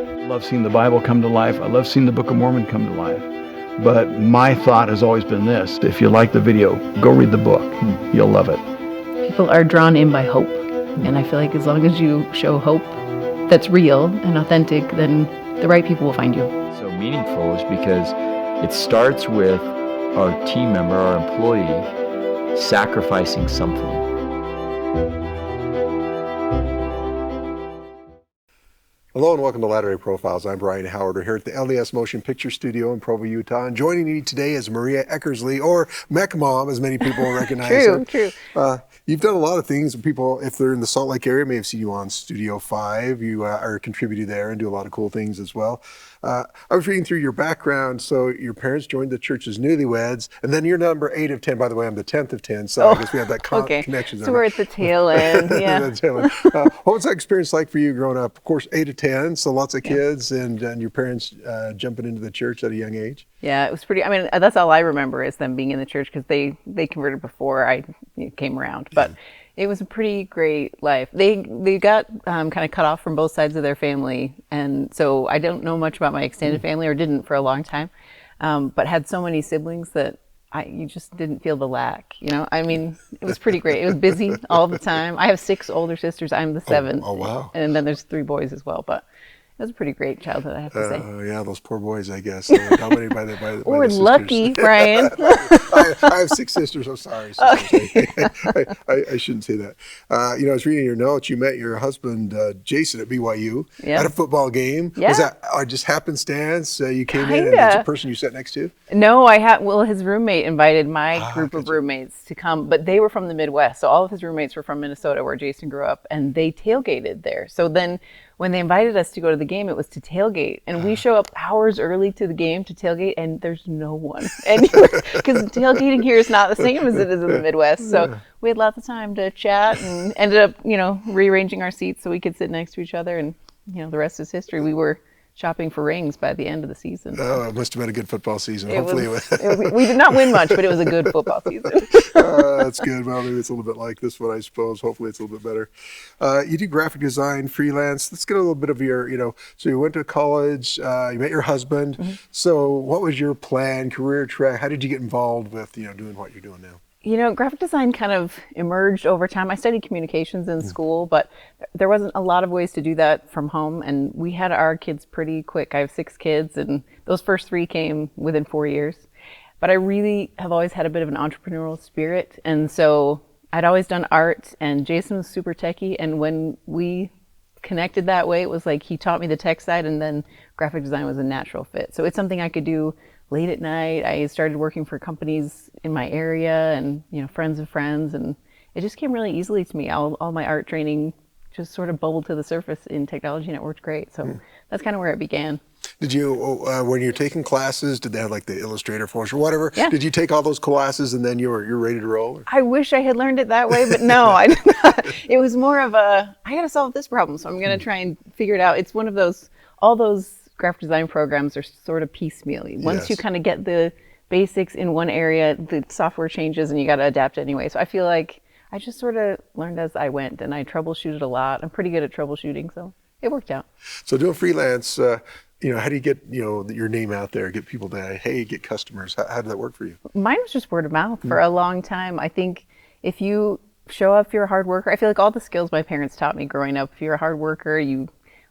I love seeing the Bible come to life. I love seeing the Book of Mormon come to life. But my thought has always been this: if you like the video, go read the book. You'll love it. People are drawn in by hope. And I feel like as long as you show hope that's real and authentic, then the right people will find you. So meaningful is because it starts with our team member, our employee, sacrificing something. Hello and welcome to Latter-day Profiles. I'm Brian Howard. We're here at the LDS Motion Picture Studio in Provo, Utah. And joining me today is Maria Eckersley, or Mech Mom, as many people recognize her. True. You've done a lot of things. People, if they're in the Salt Lake area, may have seen you on Studio 5. You are a contributor there and do a lot of cool things as well. I was reading through your background. So your parents joined the church as newlyweds, and then you're number 8 of 10. By the way, I'm the 10th of 10, so I guess we have that connection there. So we're at the tail end, yeah. The tail end. What was that experience like for you growing up? Of course, 8 of 10, so lots of kids, and your parents jumping into the church at a young age. Yeah, it was pretty, I mean, that's all I remember is them being in the church, because they converted before I came around. But it was a pretty great life. They got kind of cut off from both sides of their family, and so I don't know much about my extended family, or didn't for a long time, but had so many siblings that you just didn't feel the lack, you know? I mean, it was pretty great. It was busy all the time. I have 6 older sisters. I'm the 7th. Oh, wow. And then there's 3 boys as well, but it was a pretty great childhood, I have to say. Yeah, those poor boys, I guess. Dominated by the We're sisters. lucky, Brian. I have 6 sisters. I'm sorry. Okay. I shouldn't say that. I was reading your notes. You met your husband, Jason, at BYU at a football game. Yeah. Was that just happenstance? You came in and there's a person you sat next to? No, his roommate invited my group of roommates to come, but they were from the Midwest. So all of his roommates were from Minnesota, where Jason grew up, and they tailgated there. So then when they invited us to go to the game, it was to tailgate. And we show up hours early to the game to tailgate, and there's no one anywhere. Because tailgating here is not the same as it is in the Midwest. So we had lots of time to chat, and ended up, rearranging our seats so we could sit next to each other. And, the rest is history. We were shopping for rings by the end of the season. Oh, it must have been a good football season. Hopefully we did not win much, but it was a good football season. That's good. Well, maybe it's a little bit like this one, I suppose. Hopefully it's a little bit better. You do graphic design, freelance. Let's get a little bit of your, so you went to college, you met your husband. Mm-hmm. So what was your plan, career track? How did you get involved with, doing what you're doing now? Graphic design kind of emerged over time. I studied communications in school, but there wasn't a lot of ways to do that from home. And we had our kids pretty quick. I have 6 kids, and those first 3 came within 4 years. But I really have always had a bit of an entrepreneurial spirit. And so I'd always done art, and Jason was super techie. And when we connected that way, it was like he taught me the tech side, and then graphic design was a natural fit. So it's something I could do late at night. I started working for companies in my area, and friends of friends, and it just came really easily to me. All my art training just sort of bubbled to the surface in technology, and it worked great. So that's kind of where it began. Did you, when you're taking classes, did they have like the Illustrator course or whatever? Yeah. Did you take all those classes and then you're ready to roll? I wish I had learned it that way, but no, I did not. It was more of I got to solve this problem, so I'm going to try and figure it out. It's one of those, all those graphic design programs are sort of piecemeal. Once you kind of get the basics in one area, the software changes and you got to adapt anyway. So I feel like I just sort of learned as I went, and I troubleshooted a lot. I'm pretty good at troubleshooting, so it worked out. So doing freelance, how do you get your name out there, get people to get customers? How did that work for you? Mine was just word of mouth for a long time. I think if you show up, you're a hard worker. I feel like all the skills my parents taught me growing up, if you're a hard worker, you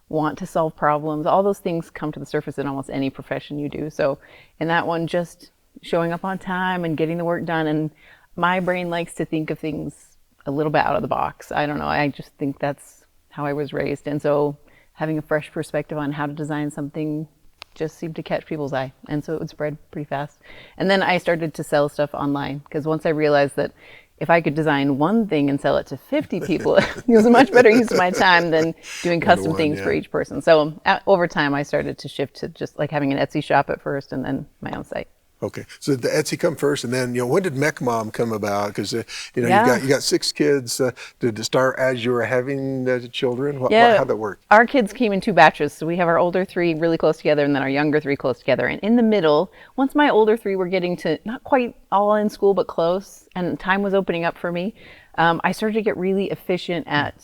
want to solve problems, all those things come to the surface in almost any profession you do. So in that one, just showing up on time and getting the work done. And my brain likes to think of things a little bit out of the box. I don't know. I just think that's how I was raised. And so having a fresh perspective on how to design something just seemed to catch people's eye. And so it would spread pretty fast. And then I started to sell stuff online, because once I realized that if I could design one thing and sell it to 50 people, it was a much better use of my time than doing custom things for each person. So over time, I started to shift to just like having an Etsy shop at first, and then my own site. Okay, so did the Etsy come first, and then when did Mech Mom come about? Because you got 6 kids. Did it start as you were having children? How'd that work? Our kids came in 2 batches, so we have our older 3 really close together, and then our younger 3 close together. And in the middle, once my older 3 were getting to not quite all in school, but close, and time was opening up for me, I started to get really efficient at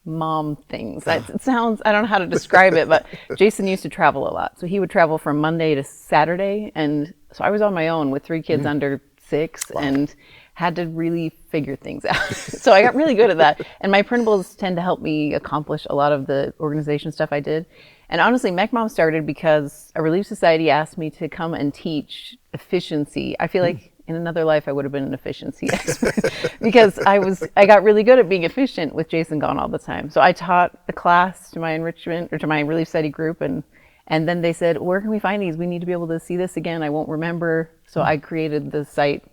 mom things. It sounds, I don't know how to describe it, but Jason used to travel a lot. So he would travel from Monday to Saturday. And so I was on my own with 3 kids under 6 and had to really figure things out. So I got really good at that. And my printables tend to help me accomplish a lot of the organization stuff I did. And honestly, Mech Mom started because a Relief Society asked me to come and teach efficiency. I feel like in another life I would have been an efficiency expert because I got really good at being efficient with Jason gone all the time. So I taught a class to my enrichment or to my Relief Society group, and then they said, where can we find these? We need to be able to see this again. I won't remember. So I created the site,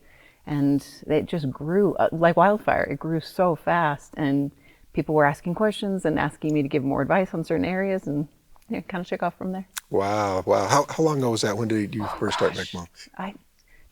and it just grew like wildfire. It grew so fast, and people were asking questions and asking me to give more advice on certain areas, and it kind of took off from there. Wow. How long ago was that? When did you first start Mech Mom?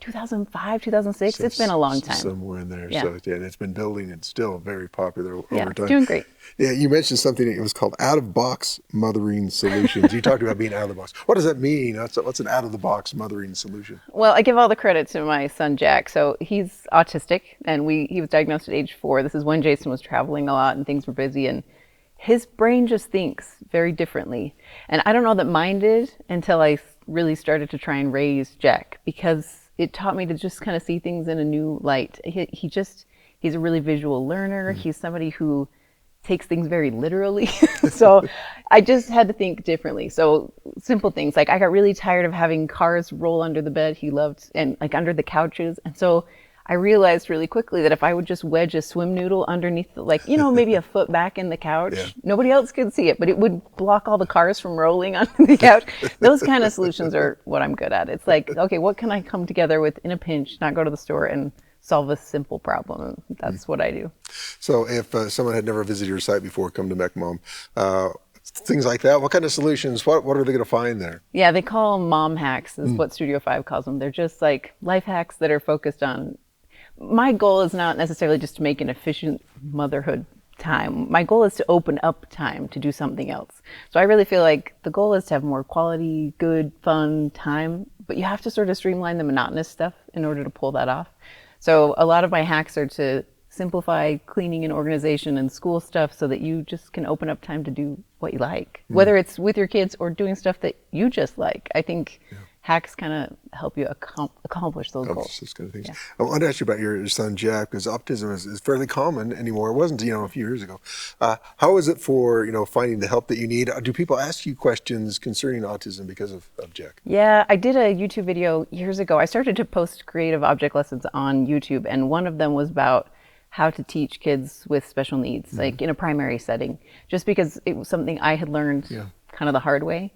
2005, 2006. It's been a long time. Somewhere in there. Yeah. So yeah, and it's been building and still very popular over time. Doing great. Yeah, you mentioned something. It was called out-of-box mothering solutions. You talked about being out of the box. What does that mean? What's an out-of-the-box mothering solution? Well, I give all the credit to my son Jack. So he's autistic, and he was diagnosed at age 4. This is when Jason was traveling a lot and things were busy, and his brain just thinks very differently. And I don't know that mine did until I really started to try and raise Jack, because it taught me to just kind of see things in a new light. He's a really visual learner. He's somebody who takes things very literally. So I just had to think differently. So simple things like I got really tired of having cars roll under the bed he loved, and like under the couches. And so I realized really quickly that if I would just wedge a swim noodle underneath, maybe a foot back in the couch, nobody else could see it, but it would block all the cars from rolling onto the couch. Those kind of solutions are what I'm good at. It's like, okay, what can I come together with in a pinch, not go to the store and solve a simple problem? That's what I do. So if someone had never visited your site before, come to Mech Mom, things like that, what kind of solutions, what are they going to find there? Yeah, they call them mom hacks is what Studio 5 calls them. They're just like life hacks that are focused on. My goal is not necessarily just to make an efficient motherhood time. My goal is to open up time to do something else. So I really feel like the goal is to have more quality, good, fun time, but you have to sort of streamline the monotonous stuff in order to pull that off. So a lot of my hacks are to simplify cleaning and organization and school stuff so that you just can open up time to do what you like, whether it's with your kids or doing stuff that you just like. I think hacks kind of help you accomplish those goals. Those kind of things. Yeah. I wanted to ask you about your son Jack, because autism is fairly common anymore. It wasn't, a few years ago. How is it for, finding the help that you need? Do people ask you questions concerning autism because of Jack? Yeah, I did a YouTube video years ago. I started to post creative object lessons on YouTube, and one of them was about how to teach kids with special needs, like in a primary setting, just because it was something I had learned kind of the hard way.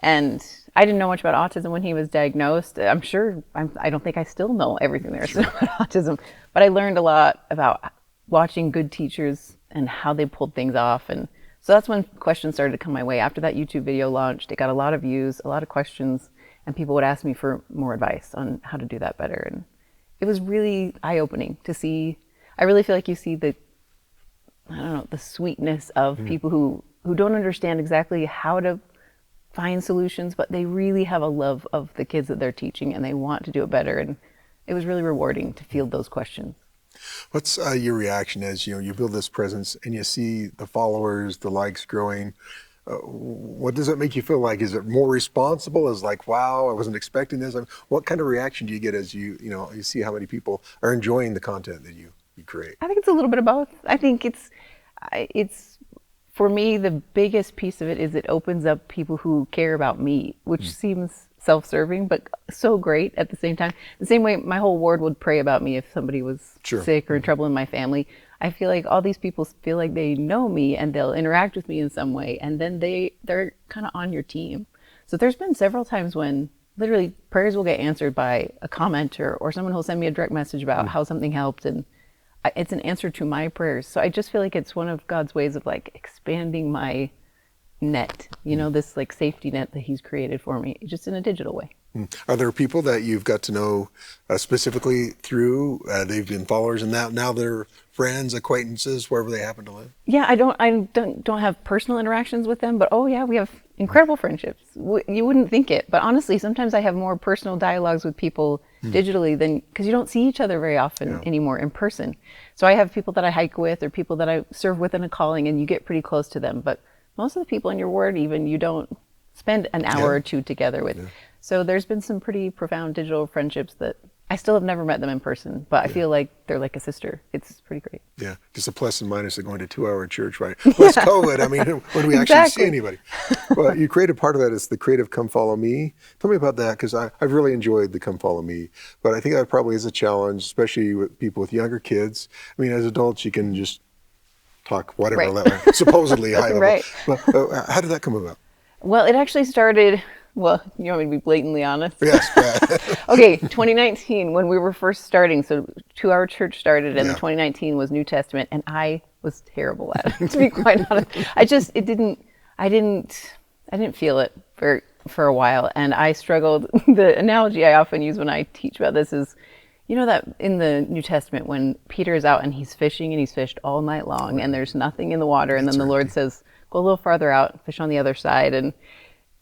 And I didn't know much about autism when he was diagnosed. I don't think I still know everything there is about autism, but I learned a lot about watching good teachers and how they pulled things off. And so that's when questions started to come my way. After that YouTube video launched, it got a lot of views, a lot of questions, and people would ask me for more advice on how to do that better. And it was really eye-opening to see. I really feel like you see the sweetness of people who don't understand exactly how to find solutions, but they really have a love of the kids that they're teaching and they want to do it better. And it was really rewarding to field those questions. What's your reaction as you build this presence and you see the followers, the likes growing? What does it make you feel like? Is it more responsible? Is like, wow, I wasn't expecting this? What kind of reaction do you get as you see how many people are enjoying the content that you create? I think it's a little bit of both. I think it's for me, the biggest piece of it is it opens up people who care about me, which seems self-serving, but so great at the same time. The same way my whole ward would pray about me if somebody was sick or in trouble in my family. I feel like all these people feel like they know me and they'll interact with me in some way, and then they're kind of on your team. So there's been several times when literally prayers will get answered by a commenter or someone who'll send me a direct message about how something helped, and it's an answer to my prayers. So I just feel like it's one of God's ways of like expanding my net, this like safety net that he's created for me, just in a digital way. Are there people that you've got to know specifically through, they've been followers and now they're friends, acquaintances, wherever they happen to live? Yeah, I don't have personal interactions with them, but we have incredible friendships. You wouldn't think it, but honestly, sometimes I have more personal dialogues with people digitally than, because you don't see each other very often anymore in person. So I have people that I hike with or people that I serve with in a calling, and you get pretty close to them. But most of the people in your ward, even, you don't spend an hour or two together with. So there's been some pretty profound digital friendships that I still have never met them in person, but I feel like they're like a sister. It's pretty great. Yeah, just a plus and minus of going to 2-hour church, right? Plus COVID, I mean, when do we actually see anybody? Well, you created part of that is the creative Come Follow Me. Tell me about that, because I've really enjoyed the Come Follow Me, but I think that probably is a challenge, especially with people with younger kids. I mean, as adults, you can just talk whatever level, supposedly high level. But how did that come about? Well, it actually started, well, you want me to be blatantly honest? Yes. Okay, 2019, when we were first starting, so 2-hour church started, and 2019 was New Testament, and I was terrible at it, to be quite honest. I didn't feel it for a while, and I struggled. The analogy I often use when I teach about this is, you know that in the New Testament when Peter is out and he's fishing and he's fished all night long and there's nothing in the water, and then the Lord says, go a little farther out, fish on the other side,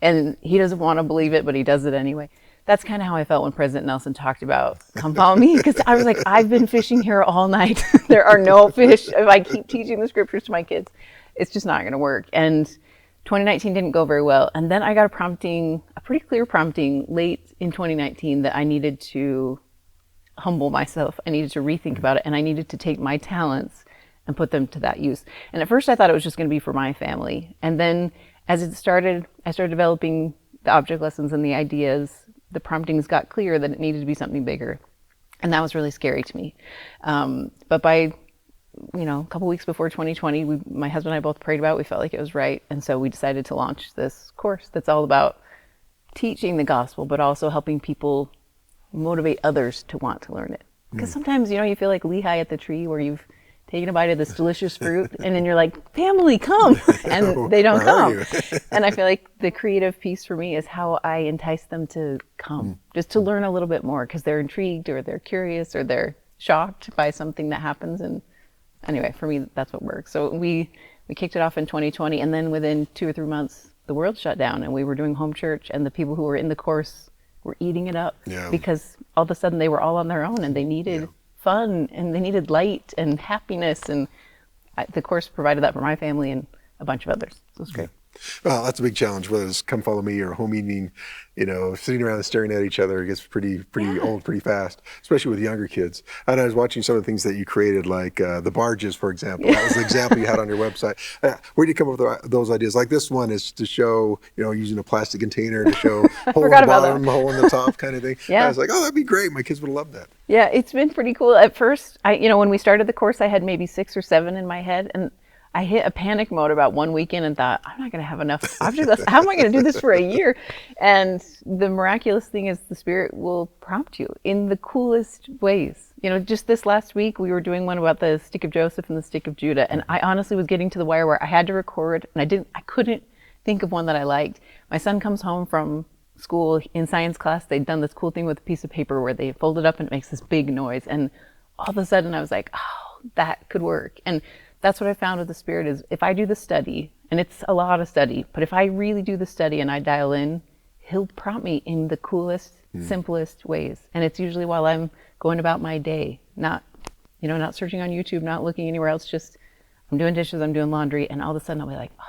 and he doesn't want to believe it, but he does it anyway. That's kind of how I felt when President Nelson talked about Come Follow Me, because I was like, I've been fishing here all night. There are no fish. If I keep teaching the scriptures to my kids, it's just not going to work. And 2019 didn't go very well. And then I got a pretty clear prompting late in 2019 that I needed to humble myself. I needed to rethink about it, and I needed to take my talents and put them to that use. And at first I thought it was just going to be for my family. And then as it started, I started developing the object lessons and the ideas. The promptings got clear that it needed to be something bigger. And that was really scary to me. But by, a couple weeks before 2020, my husband and I both prayed about it. We felt like it was right. And so we decided to launch this course that's all about teaching the gospel, but also helping people motivate others to want to learn it. Because sometimes, you feel like Lehi at the tree where you've taken a bite of this delicious fruit, and then you're like, family, come, and they don't come. And I feel like the creative piece for me is how I entice them to come, just to learn a little bit more, because they're intrigued or they're curious or they're shocked by something that happens. And anyway, for me, that's what works. So we kicked it off in 2020, and then within 2 or 3 months, the world shut down, and we were doing home church, and the people who were in the course were eating it up because all of a sudden they were all on their own, and they needed fun, and they needed light and happiness, and the course provided that for my family and a bunch of others. So it's great. Well, that's a big challenge, whether it's Come Follow Me or home evening. Sitting around and staring at each other gets pretty old pretty fast, especially with younger kids. And I was watching some of the things that you created, like the barges, for example. That was the example you had on your website. Where do you come up with those ideas? Like this one is to show, using a plastic container to show hole in the bottom, hole in the top kind of thing. I was like, oh, that'd be great. My kids would love that. Yeah, it's been pretty cool. At first, when we started the course, I had maybe 6 or 7 in my head, and I hit a panic mode about one weekend and thought, I'm not going to have enough object lessons. How am I going to do this for a year? And the miraculous thing is the Spirit will prompt you in the coolest ways. Just this last week, we were doing one about the stick of Joseph and the stick of Judah. And I honestly was getting to the wire where I had to record, and I couldn't think of one that I liked. My son comes home from school in science class. They'd done this cool thing with a piece of paper where they fold it up and it makes this big noise. And all of a sudden I was like, oh, that could work. And that's what I found with the Spirit is if I do the study, and it's a lot of study, but if I really do the study and I dial in, he'll prompt me in the coolest, simplest ways. And it's usually while I'm going about my day, not searching on YouTube, not looking anywhere else, just I'm doing dishes, I'm doing laundry, and all of a sudden I'll be like, oh,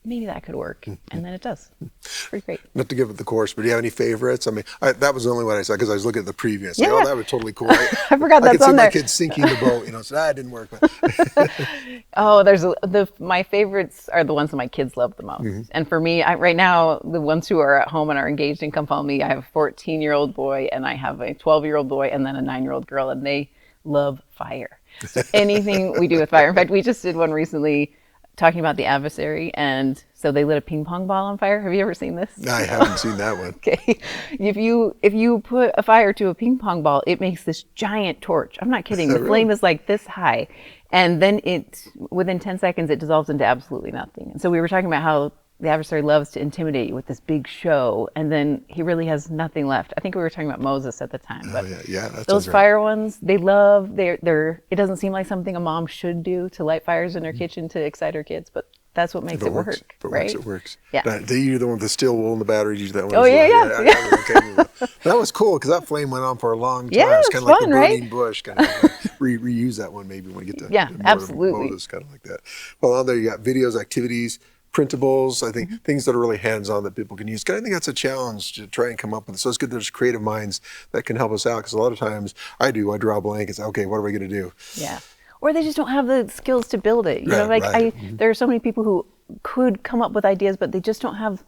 maybe that could work. And then it does. It's pretty great. Not to give it the course, but do you have any favorites? I mean, that was the only one I saw because I was looking at the previous. Like, oh, that was totally cool. I forgot that's on there. I could see my kids sinking the boat, so that didn't work. But my favorites are the ones that my kids love the most. And for me, right now, the ones who are at home and are engaged in Come Follow Me, I have a 14-year-old boy and I have a 12-year-old boy and then a 9-year-old girl, and they love fire. So anything we do with fire. In fact, we just did one recently talking about the adversary, and so they lit a ping pong ball on fire. Have you ever seen this? I haven't seen that one. Okay. If you put a fire to a ping pong ball, it makes this giant torch. I'm not kidding. The flame is like this high. And then within 10 seconds, it dissolves into absolutely nothing. And so we were talking about how the adversary loves to intimidate you with this big show, and then he really has nothing left. I think we were talking about Moses at the time. But those fire ones, they love. It doesn't seem like something a mom should do to light fires in her kitchen to excite her kids, but that's what makes it work. If it right? works, it works. Yeah. You're the one with the steel wool and the batteries. Use that one. Oh, as yeah, well. yeah. Okay. That was cool because that flame went on for a long time. Yeah, It's it's kind of like fun, the burning right? bush. Kind of reuse that one maybe when you get to Yeah, more absolutely. motives, kind of like that. Well, on there you got videos, activities, printables. I think Mm-hmm. things that are really hands-on that people can use. I think that's a challenge to try and come up with. So it's good there's creative minds that can help us out because a lot of times I draw a blank and say, okay, what are we going to do? Yeah. Or they just don't have the skills to build it. You know, Right, like right. there are so many people who could come up with ideas, but they just don't have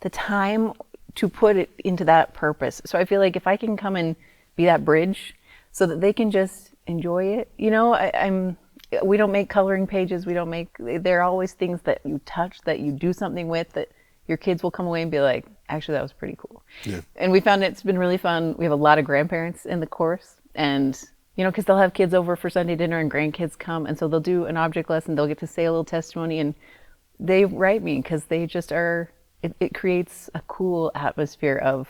the time to put it into that purpose. So I feel like if I can come and be that bridge so that they can just enjoy it, you know, we don't make coloring pages. There are always things that you touch, that you do something with, that your kids will come away and be like, actually, that was pretty cool. Yeah. And we found it's been really fun. We have a lot of grandparents in the course, and you know, because they'll have kids over for Sunday dinner and grandkids come, and so they'll do an object lesson. They'll get to say a little testimony, and they write me because they just are. It creates a cool atmosphere of,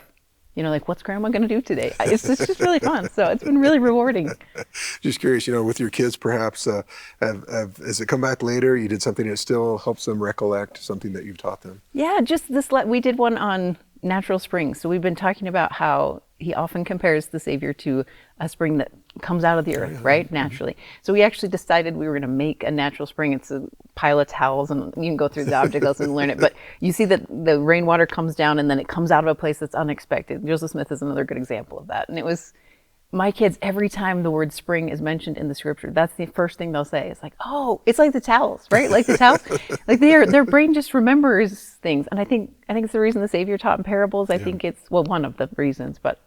you know, like, what's Grandma going to do today? It's just really fun. So it's been really rewarding. Just curious, you know, with your kids, perhaps, has it come back later? You did something that still helps them recollect something that you've taught them? Yeah, just we did one on natural springs. So we've been talking about how he often compares the Savior to a spring that comes out of the earth, right? Naturally. So we actually decided we were going to make a natural spring. It's a pile of towels, and you can go through the object lesson and learn it. But you see that the rainwater comes down and then it comes out of a place that's unexpected. Joseph Smith is another good example of that. And it was my kids, every time the word spring is mentioned in the scripture, that's the first thing they'll say. It's like, oh, it's like the towels, right? Like the towels, like their brain just remembers things. And I think it's the reason the Savior taught in parables. I think it's, well, one of the reasons, but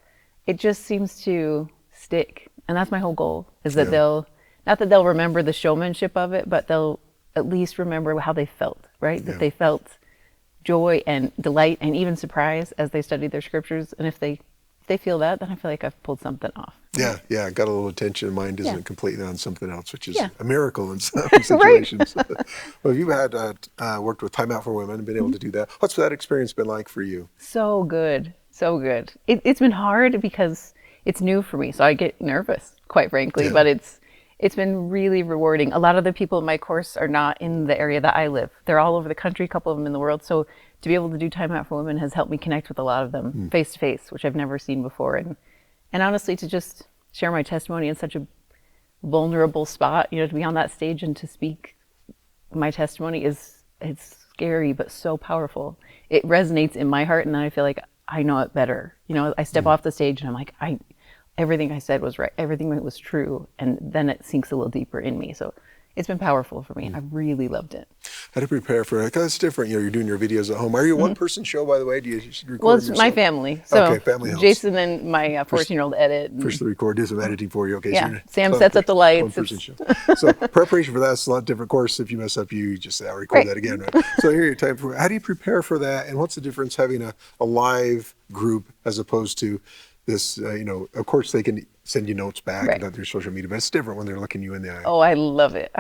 it just seems to stick. And that's my whole goal, is that not that they'll remember the showmanship of it, but they'll at least remember how they felt, right? That they felt joy and delight and even surprise as they studied their scriptures. And if they feel that, then I feel like I've pulled something off. Yeah, got a little attention. Mind isn't completely on something else, which is a miracle in some Right. situations. Well, you've had worked with Time Out for Women and been able to do that. What's that experience been like for you? So good. So good. It's been hard because it's new for me. So I get nervous, quite frankly, but it's been really rewarding. A lot of the people in my course are not in the area that I live. They're all over the country, a couple of them in the world. So to be able to do Time Out for Women has helped me connect with a lot of them face to face, which I've never seen before. And honestly, to just share my testimony in such a vulnerable spot, you know, to be on that stage and to speak my testimony it's scary, but so powerful. It resonates in my heart, and then I feel like I know it better. You know, I step off the stage and I'm like, everything I said was right. Everything that was true. And then it sinks a little deeper in me. So it's been powerful for me. I really loved it. How to prepare for it? Because it's different. You know, you're doing your videos at home. Are you a one-person show, by the way? Do you record Well, it's yourself? my family. So okay, family helps. Jason and my 14-year-old edit. First the record, do some editing for you. Okay, Yeah, so you're Sam sets up the lights. One-person show. So preparation for that's a lot different. Of course, if you mess up, you just say, I'll record Right. that again. Right? So here your time for. How do you prepare for that? And what's the difference having a live group as opposed to this? You know, of course they can send you notes back Right. about their social media, but it's different when they're looking you in the eye. Oh, I love it.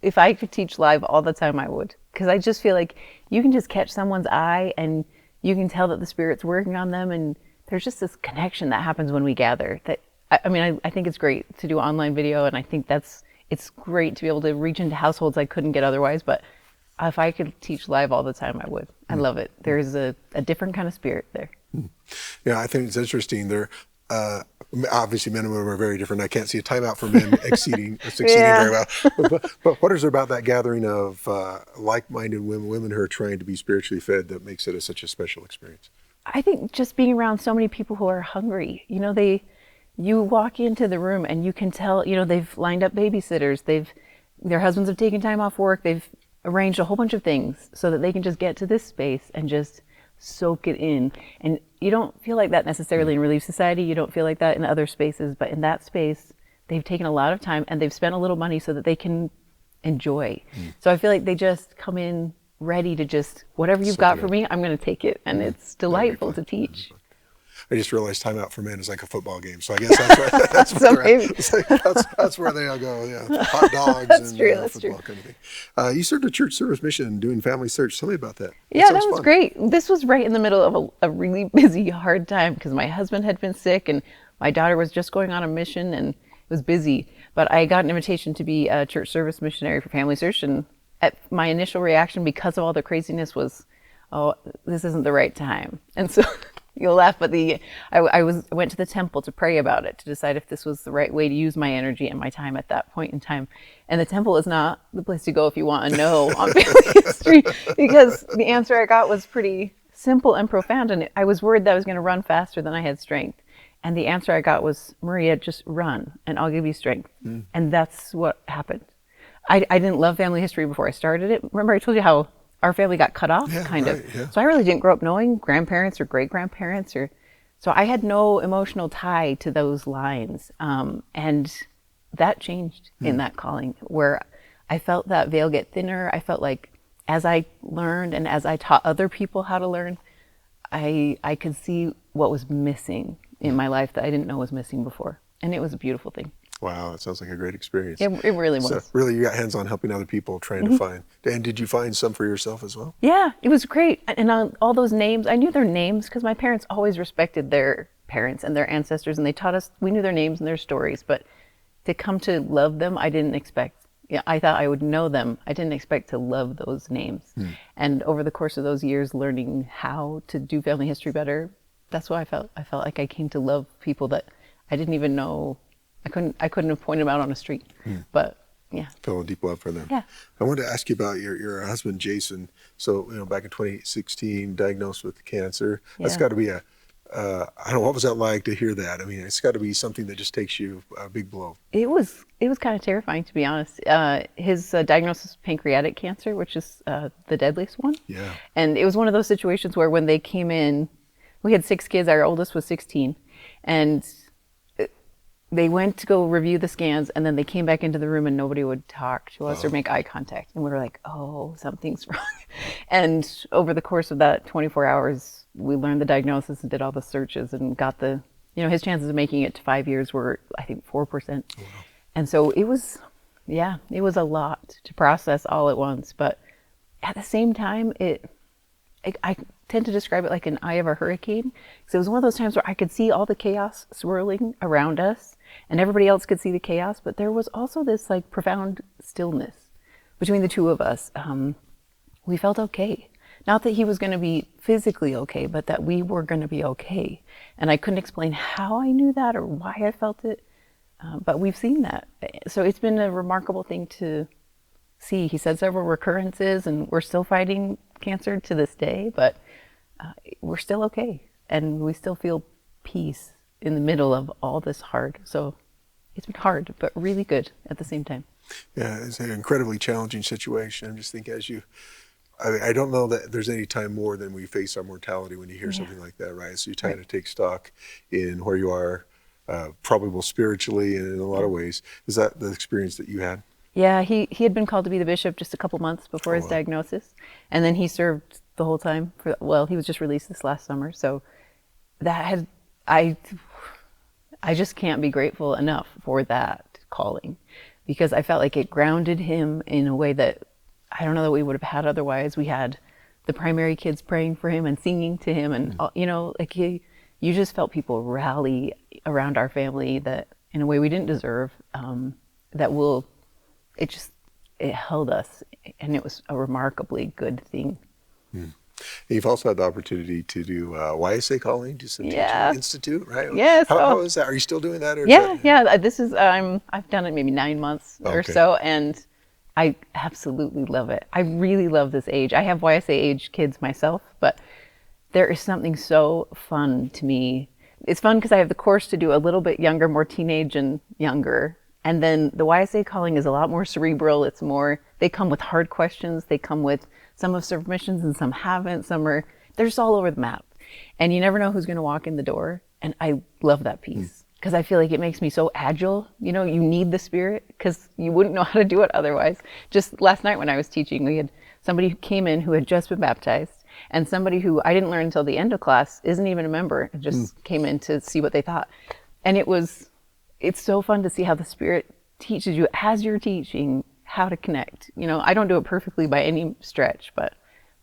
If I could teach live all the time, I would. Because I just feel like you can just catch someone's eye and you can tell that the Spirit's working on them. And there's just this connection that happens when we gather. That I think it's great to do online video. And I think it's great to be able to reach into households I couldn't get otherwise. But if I could teach live all the time, I would. I love it. There's a different kind of spirit there. Yeah, I think it's interesting. They're obviously men and women are very different. I can't see a timeout for men succeeding very well. But what is it about that gathering of like-minded women who are trying to be spiritually fed that makes it such a special experience? I think just being around so many people who are hungry. You know, you walk into the room and you can tell, you know, they've lined up babysitters. Their husbands have taken time off work. They've arranged a whole bunch of things so that they can just get to this space and just soak it in. And you don't feel like that necessarily in Relief Society. You don't feel like that in other spaces, but in that space, they've taken a lot of time and they've spent a little money so that they can enjoy. So I feel like they just come in ready to just, whatever you've got for me, I'm going to take it. And it's delightful to teach. I just realized Time Out for Men is like a football game. So I guess that's So where, maybe. that's where they all go. Yeah, hot dogs and that's football true. kind of thing. You served a church service mission doing family search. Tell me about that. Yeah, that sounds was fun. great. This was right in the middle of a really busy, hard time because my husband had been sick and my daughter was just going on a mission and it was busy. But I got an invitation to be a church service missionary for Family Search, and my initial reaction because of all the craziness was, oh, this isn't the right time. And so you'll laugh, but I went to the temple to pray about it, to decide if this was the right way to use my energy and my time at that point in time. And the temple is not the place to go if you want to know on family history, because the answer I got was pretty simple and profound. And I was worried that I was going to run faster than I had strength. And the answer I got was, Maria, just run and I'll give you strength. And that's what happened. I didn't love family history before I started it. Remember I told you how our family got cut off, kind of. Yeah. So I really didn't grow up knowing grandparents or great-grandparents, so I had no emotional tie to those lines. And that changed in that calling, where I felt that veil get thinner. I felt like as I learned and as I taught other people how to learn, I could see what was missing in my life that I didn't know was missing before. And it was a beautiful thing. Wow, that sounds like a great experience. It really was. So really, you got hands-on helping other people trying to find. And did you find some for yourself as well? Yeah, it was great. And all those names, I knew their names because my parents always respected their parents and their ancestors, and they taught us, we knew their names and their stories, but to come to love them, I didn't expect. Yeah, I thought I would know them. I didn't expect to love those names. And over the course of those years, learning how to do family history better, that's what I felt. I felt like I came to love people that I didn't even know. I couldn't have pointed them out on a street, but yeah. Felt a deep love for them. Yeah. I wanted to ask you about your husband, Jason. So, back in 2016, diagnosed with cancer. That's got to be I don't know, what was that like to hear that? I mean, it's got to be something that just takes you a big blow. It was kind of terrifying, to be honest. His diagnosis was pancreatic cancer, which is the deadliest one. Yeah. And it was one of those situations where when they came in, we had 6 kids, our oldest was 16, and they went to go review the scans, and then they came back into the room and nobody would talk to us or make eye contact. And we were like, oh, something's wrong. And over the course of that 24 hours, we learned the diagnosis and did all the searches and got his chances of making it to 5 years were, I think, 4%. Wow. And so it was a lot to process all at once. But at the same time, I tend to describe it like an eye of a hurricane, because it was one of those times where I could see all the chaos swirling around us and everybody else could see the chaos, but there was also this like profound stillness between the two of us. We felt okay. Not that he was going to be physically okay, but that we were going to be okay. And I couldn't explain how I knew that or why I felt it, but we've seen that. So it's been a remarkable thing to see. He said several recurrences, and we're still fighting cancer to this day, but we're still okay, and we still feel peace in the middle of all this hard. So it's been hard, but really good at the same time. Yeah, it's an incredibly challenging situation. I'm just thinking I don't know that there's any time more than we face our mortality when you hear something like that, right? So you kind of take stock in where you are, probably both spiritually and in a lot of ways. Is that the experience that you had? Yeah, he had been called to be the bishop just a couple months before his diagnosis, and then he served the whole time. He was just released this last summer, so I just can't be grateful enough for that calling, because I felt like it grounded him in a way that I don't know that we would have had otherwise. We had the primary kids praying for him and singing to him, and you just felt people rally around our family that in a way we didn't deserve. It held us, and it was a remarkably good thing. You've also had the opportunity to do YSA calling, do some teaching institute, right? Yes. How is that? Are you still doing that? This is I've done it maybe 9 months or so, and I absolutely love it. I really love this age. I have YSA age kids myself, but there is something so fun to me. It's fun because I have the course to do a little bit younger, more teenage and younger. And then the YSA calling is a lot more cerebral. It's more, they come with hard questions. They come with, some have submissions and some haven't. They're just all over the map. And you never know who's going to walk in the door. And I love that piece because I feel like it makes me so agile. You need the spirit because you wouldn't know how to do it otherwise. Just last night when I was teaching, we had somebody who came in who had just been baptized, and somebody who I didn't learn until the end of class, isn't even a member, and just came in to see what they thought. And it's so fun to see how the Spirit teaches you as you're teaching how to connect. I don't do it perfectly by any stretch, but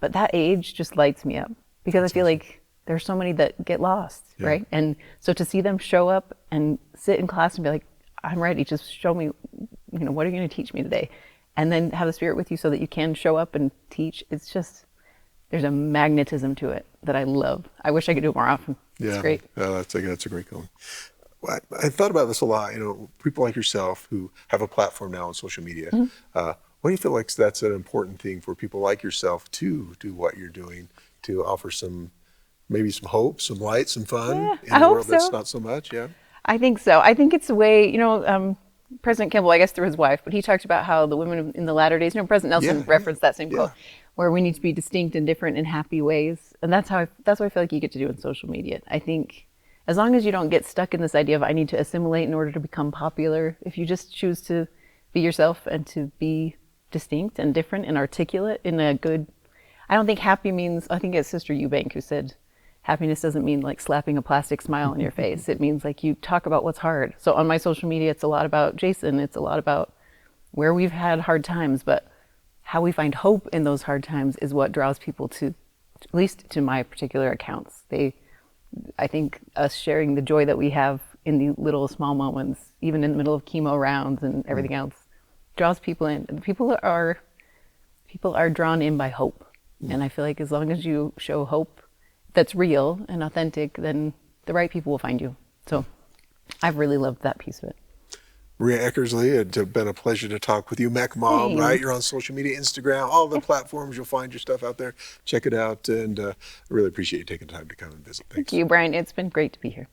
that age just lights me up because I feel like there's so many that get lost, right? And so to see them show up and sit in class and be like, I'm ready, just show me, what are you going to teach me today? and then have the Spirit with you so that you can show up and teach. It's just, there's a magnetism to it that I love. I wish I could do it more often. It's great. That's a great calling. I thought about this a lot. People like yourself who have a platform now on social media. What do you feel like that's an important thing for people like yourself to do what you're doing, to offer maybe some hope, some light, some fun in a world that's not so much? Yeah. I think so. I think it's a way, President Campbell, I guess through his wife, but he talked about how the women in the latter days, President Nelson referenced that same quote, where we need to be distinct and different in happy ways. And that's what I feel like you get to do in social media. I think as long as you don't get stuck in this idea of I need to assimilate in order to become popular, if you just choose to be yourself and to be distinct and different and articulate in a good, I don't think happy means, I think it's Sister Eubank who said, happiness doesn't mean like slapping a plastic smile on your face. It means like you talk about what's hard. So on my social media, it's a lot about Jason. It's a lot about where we've had hard times, but how we find hope in those hard times is what draws people to, at least to my particular accounts. I think us sharing the joy that we have in the little small moments, even in the middle of chemo rounds and everything else, draws people in. People are drawn in by hope. And I feel like as long as you show hope that's real and authentic, then the right people will find you. So I've really loved that piece of it. Maria Eckersley, it's been a pleasure to talk with you. Mech Mom, Thanks. right? You're on social media, Instagram, all the platforms. You'll find your stuff out there. Check it out. And I really appreciate you taking time to come and visit. Thanks. Thank you, Brian. It's been great to be here.